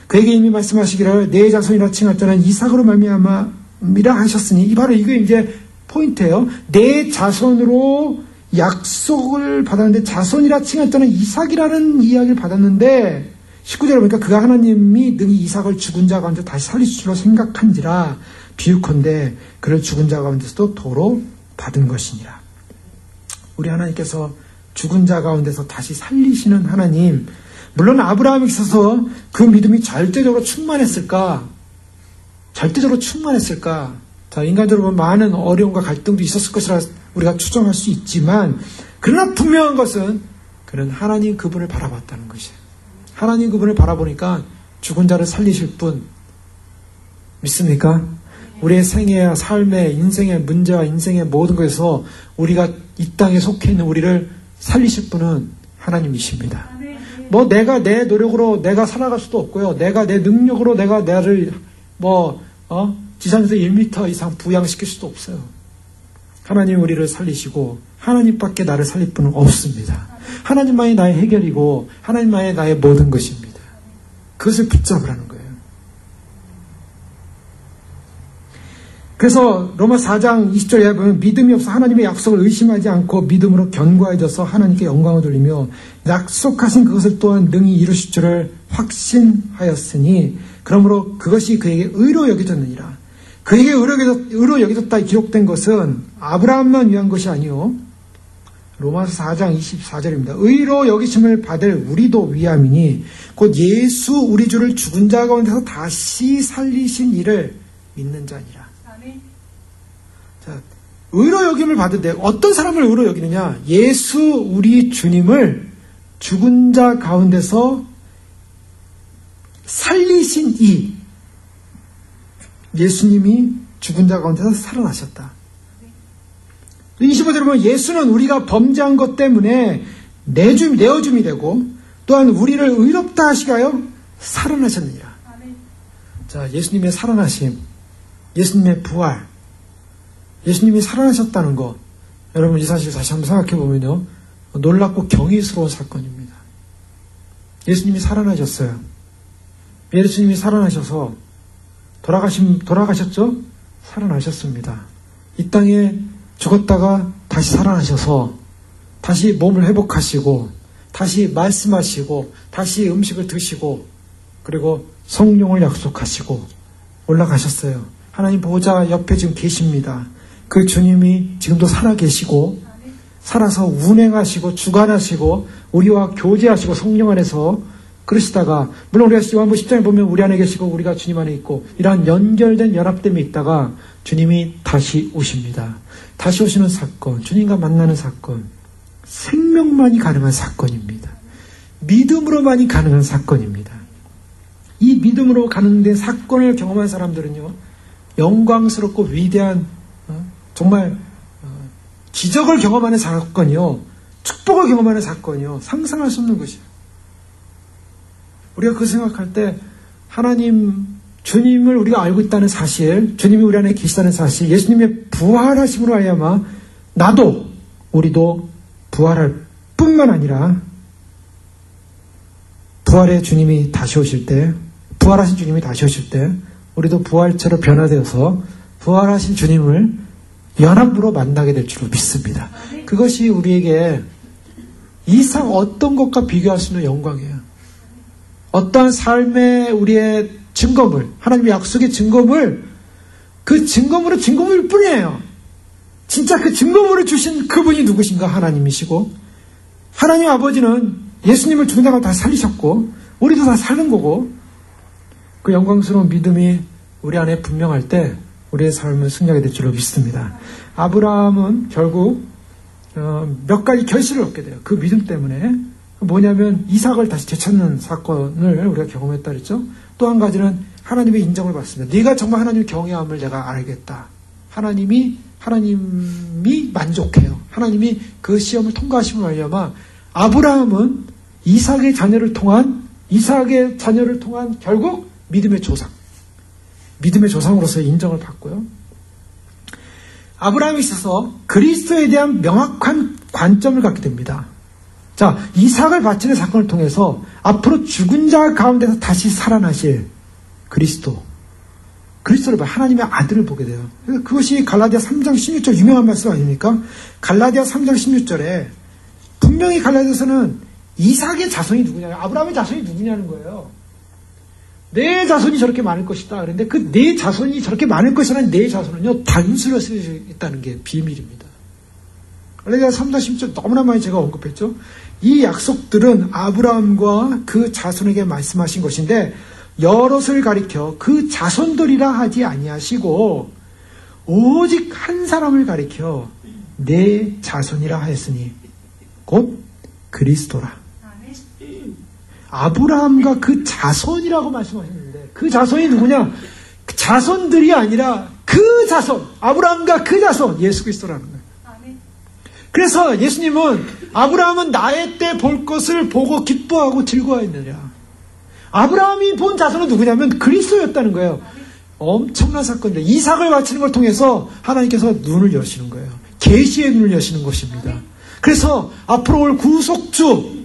그에게 이미 말씀하시기를 내 자손이라 칭할 자는 이삭으로 말미암음이라 하셨으니 바로 이게 이제 포인트예요. 내 자손으로 약속을 받았는데 자손이라 칭할 자는 이삭이라는 이야기를 받았는데 19절에 보니까 그가 하나님이 능히 이삭을 죽은 자 가운데 다시 살릴 줄로 생각한지라 비유컨대 그를 죽은 자 가운데서도 도로 받은 것이니라. 우리 하나님께서 죽은 자 가운데서 다시 살리시는 하나님, 물론 아브라함에 있어서 그 믿음이 절대적으로 충만했을까? 절대적으로 충만했을까? 자, 인간적으로 많은 어려움과 갈등도 있었을 것이라 우리가 추정할 수 있지만, 그러나 분명한 것은 그는 하나님 그분을 바라봤다는 것이에요. 하나님 그분을 바라보니까 죽은 자를 살리실 분 믿습니까? 우리의 생애와 삶의 인생의 문제와 인생의 모든 것에서 우리가 이 땅에 속해 있는 우리를 살리실 분은 하나님이십니다. 뭐 내가 내 노력으로 내가 살아갈 수도 없고요. 내가 내 능력으로 내가 나를 지상에서 1m 이상 부양시킬 수도 없어요. 하나님 우리를 살리시고 하나님밖에 나를 살릴 분은 없습니다. 하나님만이 나의 해결이고 하나님만이 나의 모든 것입니다. 그것을 붙잡으라는 거예요. 그래서 로마 4장 20절에 보면 믿음이 없어 하나님의 약속을 의심하지 않고 믿음으로 견고해져서 하나님께 영광을 돌리며 약속하신 그것을 또한 능히 이루실 줄을 확신하였으니 그러므로 그것이 그에게 의로 여겨졌느니라. 그에게 의로 여겨졌다 기록된 것은 아브라함만 위한 것이 아니요 로마서 4장 24절입니다. 의로 여기심을 받을 우리도 위함이니 곧 예수 우리 주를 죽은 자 가운데서 다시 살리신 이를 믿는 자니라. 자, 의로 여김을 받은데 어떤 사람을 의로 여기느냐? 예수 우리 주님을 죽은 자 가운데서 살리신 이 예수님이 죽은 자 가운데서 살아나셨다. 25절에 보면 예수는 우리가 범죄한 것 때문에 내어줌이 되고 또한 우리를 의롭다 하시가요 살아나셨느니라. 자, 예수님의 살아나심, 예수님의 부활, 예수님이 살아나셨다는 것, 여러분 이 사실 다시 한번 생각해 보면요 놀랍고 경이스러운 사건입니다. 예수님이 살아나셨어요. 예수님이 살아나셔서 돌아가셨죠? 살아나셨습니다. 이 땅에 죽었다가 다시 살아나셔서 다시 몸을 회복하시고 다시 말씀하시고 다시 음식을 드시고 그리고 성령을 약속하시고 올라가셨어요. 하나님 보호자 옆에 지금 계십니다. 그 주님이 지금도 살아계시고 살아서 운행하시고 주관하시고 우리와 교제하시고 성령 안에서 그러시다가 물론 우리가 요한복음 10장에 보면 우리 안에 계시고 우리가 주님 안에 있고 이러한 연결된 연합됨이 있다가 주님이 다시 오십니다. 다시 오시는 사건, 주님과 만나는 사건, 생명만이 가능한 사건입니다. 믿음으로만이 가능한 사건입니다. 이 믿음으로 가는데 사건을 경험한 사람들은요 영광스럽고 위대한 정말 기적을 경험하는 사건이요 축복을 경험하는 사건이요 상상할 수 없는 것이에요. 우리가 그 생각할 때 하나님 주님을 우리가 알고 있다는 사실, 주님이 우리 안에 계시다는 사실, 예수님의 부활하심으로 말미암아 나도 우리도 부활할 뿐만 아니라 부활의 주님이 다시 오실 때, 부활하신 주님이 다시 오실 때 우리도 부활체로 변화되어서 부활하신 주님을 연합으로 만나게 될 줄로 믿습니다. 그것이 우리에게 이상 어떤 것과 비교할 수 있는 영광이에요. 어떠한 삶의 우리의 증거물, 하나님의 약속의 증거물, 그 증거물일 뿐이에요. 진짜 그 증거물을 주신 그분이 누구신가? 하나님이시고 하나님 아버지는 예수님을 죽은 자가 다 살리셨고 우리도 다 사는 거고 그 영광스러운 믿음이 우리 안에 분명할 때 우리의 삶은 승리하게 될 줄로 믿습니다. 아브라함은 결국 몇 가지 결실을 얻게 돼요. 그 믿음 때문에. 뭐냐면 이삭을 다시 되찾는 사건을 우리가 경험했다 그랬죠. 또 한 가지는 하나님의 인정을 받습니다. 네가 정말 하나님의 경외함을 내가 알겠다. 하나님이 만족해요. 하나님이 그 시험을 통과하심을 말미암아 아브라함은 이삭의 자녀를 통한 결국 믿음의 조상으로서의 인정을 받고요. 아브라함에 있어서 그리스도에 대한 명확한 관점을 갖게 됩니다. 자, 이삭을 바치는 사건을 통해서 앞으로 죽은 자 가운데서 다시 살아나실 그리스도를 봐, 하나님의 아들을 보게 돼요. 그것이 갈라디아 3장 16절 유명한 말씀 아닙니까? 갈라디아 3장 16절에 분명히 갈라디아서는 이삭의 자손이 누구냐, 아브라함의 자손이 누구냐는 거예요. 내 자손이 저렇게 많을 것이다. 그런데 그 내 자손이 저렇게 많을 것이라는 내 자손은요, 단수로 쓰여져 있다는 게 비밀입니다. 갈라디아 3장 16절 너무나 많이 제가 언급했죠. 이 약속들은 아브라함과 그 자손에게 말씀하신 것인데 여럿을 가리켜 그 자손들이라 하지 아니하시고 오직 한 사람을 가리켜 내 자손이라 하였으니 곧 그리스도라. 아브라함과 그 자손이라고 말씀하셨는데 그 자손이 누구냐? 그 자손들이 아니라 그 자손, 아브라함과 그 자손, 예수 그리스도라는 거예요. 그래서 예수님은 아브라함은 나의 때 볼 것을 보고 기뻐하고 즐거워했느냐. 아브라함이 본 자손은 누구냐면 그리스도였다는 거예요. 엄청난 사건이다. 이삭을 바치는 걸 통해서 하나님께서 눈을 여시는 거예요. 계시의 눈을 여시는 것입니다. 그래서 앞으로 올 구속주,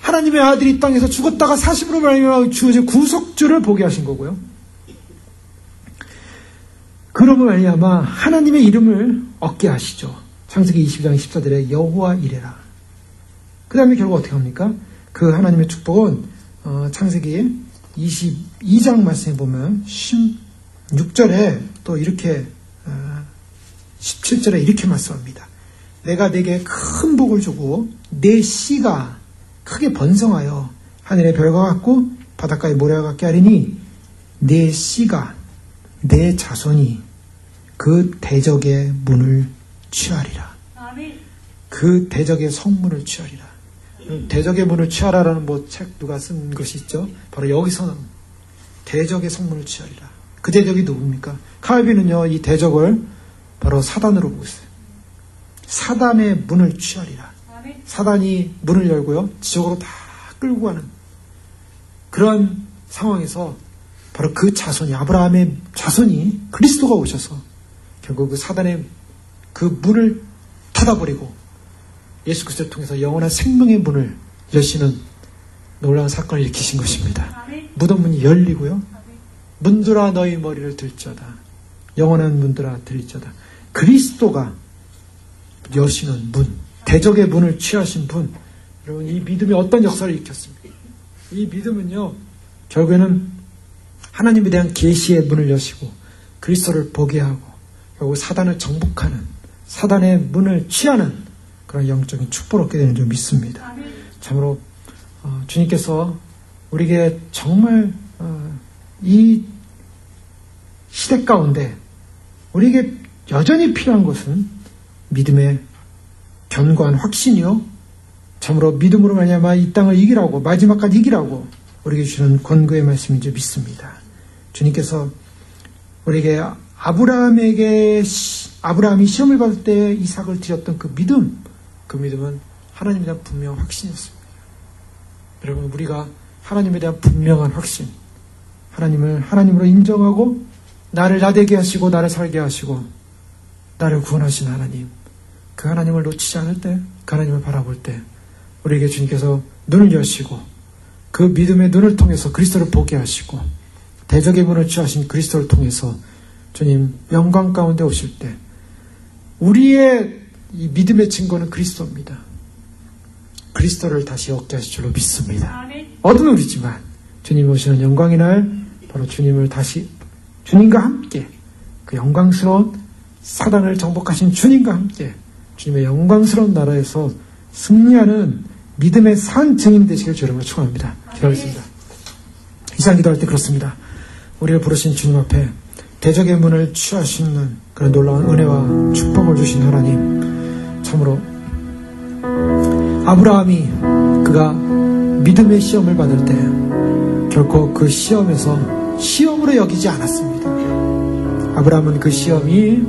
하나님의 아들이 이 땅에서 죽었다가 사심으로 말미암아 주어진 구속주를 보게 하신 거고요. 그러므로 말미암아 하나님의 이름을 얻게 하시죠. 창세기 22장 14절에 여호와 이레라. 그 다음에 결국 어떻게 합니까? 그 하나님의 축복은 창세기 22장 말씀에 보면 16절에 또 이렇게 17절에 이렇게 말씀합니다. 내가 내게 큰 복을 주고 내 씨가 크게 번성하여 하늘의 별과 같고 바닷가의 모래와 같게 하리니 내 씨가 내 자손이 그 대적의 문을 취하리라. 그 대적의 성문을 취하리라. 대적의 문을 취하라라는 책 누가 쓴 것이 있죠? 바로 여기서는 대적의 성문을 취하리라. 그 대적이 누굽니까? 칼빈은요, 이 대적을 바로 사단으로 보고 있어요. 사단의 문을 취하리라. 사단이 문을 열고요, 지옥으로 다 끌고 가는 그런 상황에서 바로 그 자손이, 아브라함의 자손이 그리스도가 오셔서 결국 그 사단의 그 문을 닫아버리고 예수 그리스도를 통해서 영원한 생명의 문을 여시는 놀라운 사건을 일으키신 것입니다. 무덤 문이 열리고요. 문들아 너희 머리를 들자다. 영원한 문들아 들자다. 그리스도가 여시는 문, 대적의 문을 취하신 분. 여러분, 이 믿음이 어떤 역사를 일으켰습니까? 이 믿음은요, 결국에는 하나님에 대한 계시의 문을 여시고 그리스도를 보게 하고 결국 사단을 정복하는, 사단의 문을 취하는 그런 영적인 축복을 얻게 되는 줄 믿습니다. 참으로 주님께서 우리에게 정말 이 시대 가운데 우리에게 여전히 필요한 것은 믿음의 견고한 확신이요, 참으로 믿음으로 말미암아 이 땅을 이기라고, 마지막까지 이기라고 우리에게 주시는 권고의 말씀인 줄 믿습니다. 주님께서 우리에게 아브라함이 시험을 받을 때 이삭을 드렸던 그 믿음, 그 믿음은 하나님에 대한 분명한 확신이었습니다. 여러분, 우리가 하나님에 대한 분명한 확신, 하나님을 하나님으로 인정하고 나를 나되게 하시고 나를 살게 하시고 나를 구원하신 하나님, 그 하나님을 놓치지 않을 때, 그 하나님을 바라볼 때 우리에게 주님께서 눈을 여시고 그 믿음의 눈을 통해서 그리스도를 보게 하시고 대적의 문을 취하신 그리스도를 통해서 주님 영광 가운데 오실 때 우리의 이 믿음의 증거는 그리스도입니다. 그리스도를 다시 얻게 하실 줄로 믿습니다. 어둠은 우리지만 주님 오시는 영광의 날, 바로 주님을 다시 주님과 함께 그 영광스러운 사단을 정복하신 주님과 함께 주님의 영광스러운 나라에서 승리하는 믿음의 산 증인 되시길 주님으로 축원합니다. 기도하겠습니다. 이상 기도할 때 그렇습니다. 우리를 부르신 주님 앞에 대적의 문을 취하시는 그런 놀라운 은혜와 축복을 주신 하나님, 참으로 아브라함이 그가 믿음의 시험을 받을 때 결코 그 시험에서 시험으로 여기지 않았습니다. 아브라함은 그 시험이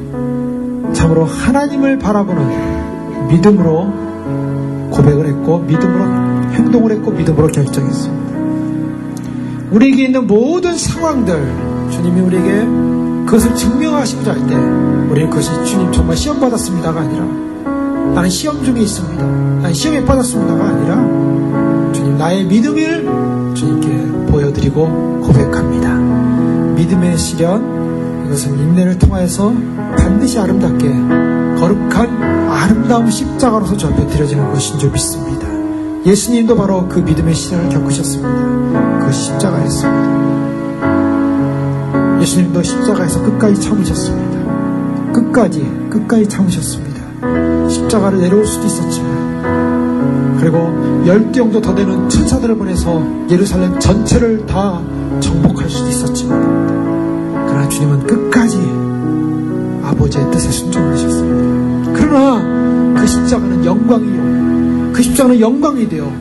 참으로 하나님을 바라보는 믿음으로 고백을 했고 믿음으로 행동을 했고 믿음으로 결정했습니다. 우리에게 있는 모든 상황들, 주님이 우리에게 그것을 증명하시고자 할 때 우리는 그것이 주님 정말 시험 받았습니다가 아니라 나는 시험 중에 있습니다, 나는 시험에 빠졌습니다가 아니라 주님 나의 믿음을 주님께 보여드리고 고백합니다. 믿음의 시련, 이것은 인내를 통하여서 반드시 아름답게 거룩한 아름다운 십자가로서 저 앞에 드려지는 것인 줄 믿습니다. 예수님도 바로 그 믿음의 시련을 겪으셨습니다. 그 십자가였습니다. 예수님도 십자가에서 끝까지 참으셨습니다. 끝까지 참으셨습니다. 십자가를 내려올 수도 있었지만, 그리고 12영도 더 되는 천사들을 보내서 예루살렘 전체를 다 정복할 수도 있었지만, 그러나 주님은 끝까지 아버지의 뜻에 순종하셨습니다. 그러나 그 십자가는 영광이요, 그 십자가는 영광이 되어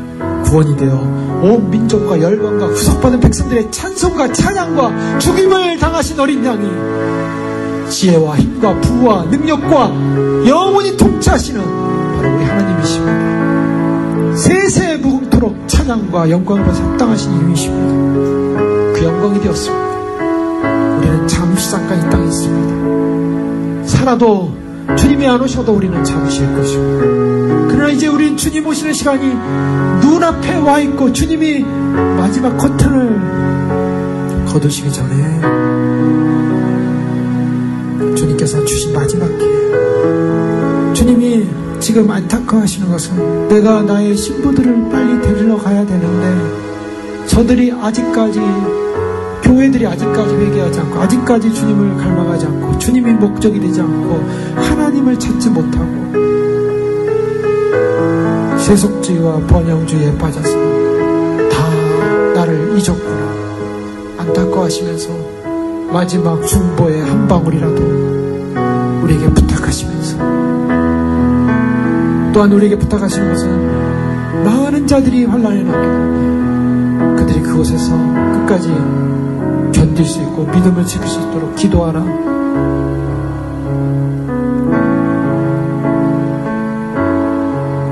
구원이 되어 온 민족과 열방과 구속받은 백성들의 찬송과 찬양과 죽임을 당하신 어린 양이 지혜와 힘과 부와 능력과 영원히 통치하시는 바로 우리 하나님이십니다. 세세 무궁토록 찬양과 영광을 받아 합당하신 이유이십니다. 그 영광이 되었습니다. 우리는 잠시 잠깐 이 땅에 있습니다. 살아도 주님이 안 오셔도 우리는 잠시일 것입니다. 그러나 이제 우리는 주님 오시는 시간이 눈앞에 와 있고, 주님이 마지막 커튼을 거두시기 전에 주님께서 주신 마지막 기회, 주님이 지금 안타까워하시는 것은 내가 나의 신부들을 빨리 데리러 가야 되는데 저들이 아직까지, 교회들이 아직까지 회개하지 않고, 아직까지 주님을 갈망하지 않고, 주님이 목적이 되지 않고, 하나님을 찾지 못하고 세속주의와 번영주의에 빠져서 다 나를 잊었구나 안타까워하시면서 마지막 중보의 한 방울이라도 우리에게 부탁하시면서, 또한 우리에게 부탁하시는 것은 많은 자들이 환난에 넘기는데 그들이 그곳에서 끝까지 견딜 수 있고 믿음을 지킬 수 있도록 기도하라.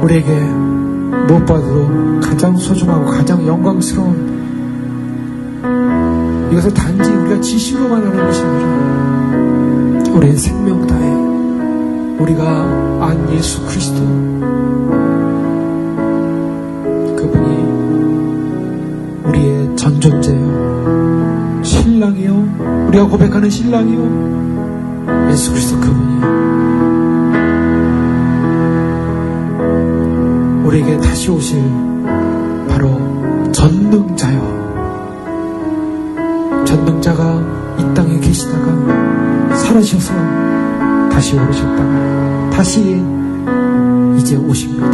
우리에게 무엇보다도 가장 소중하고 가장 영광스러운 이것을 단지 우리가 지식으로만 하는 것이 아니라 우리의 생명 다해 우리가 안 예수 그리스도, 그분이 우리의 전존재요, 신랑이요, 우리가 고백하는 신랑이요, 예수 그리스도 그분이 우리에게 다시 오실 바로 전능자요, 전능자가 이 땅에 계시다가 사라지셔서 다시 오르셨다가 다시 이제 오십니다.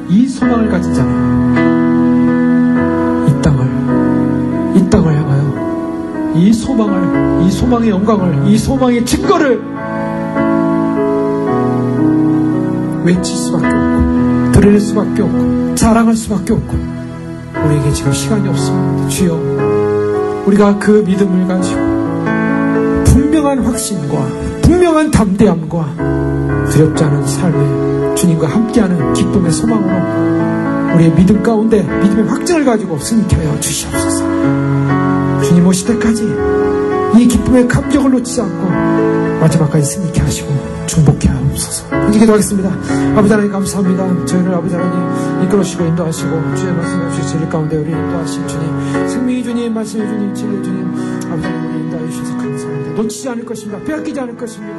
이 소망을 가진 자는 이 땅을 향하여 이 소망을, 이 소망의 영광을, 이 소망의 증거를 외칠 수밖에 없고 드릴 수밖에 없고 자랑할 수밖에 없고, 우리에게 지금 시간이 없습니다. 주여, 우리가 그 믿음을 가지고 분명한 확신과 분명한 담대함과 두렵지 않은 삶에 주님과 함께하는 기쁨의 소망으로 우리의 믿음 가운데 믿음의 확증을 가지고 승리케 하여 주시옵소서. 주님 오실 때까지 이 기쁨의 감격을 놓치지 않고 마지막까지 승리케 하시고 중복케 하옵소서. 이제 기도하겠습니다. 아버지 하나님 감사합니다. 저희를 아버지 하나님 이끌어주시고 인도하시고 주의 말씀해 주실 진리 가운데 우리 인도하신 주님, 생명의 주님, 말씀의 주님, 진리의 주님, 아버지 하나님 우리 인도해 주셔서 감사합니다. 놓치지 않을 것입니다. 빼앗기지 않을 것입니다.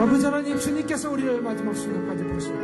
아버지 하나님, 주님께서 우리를 마지막 순간까지 보시고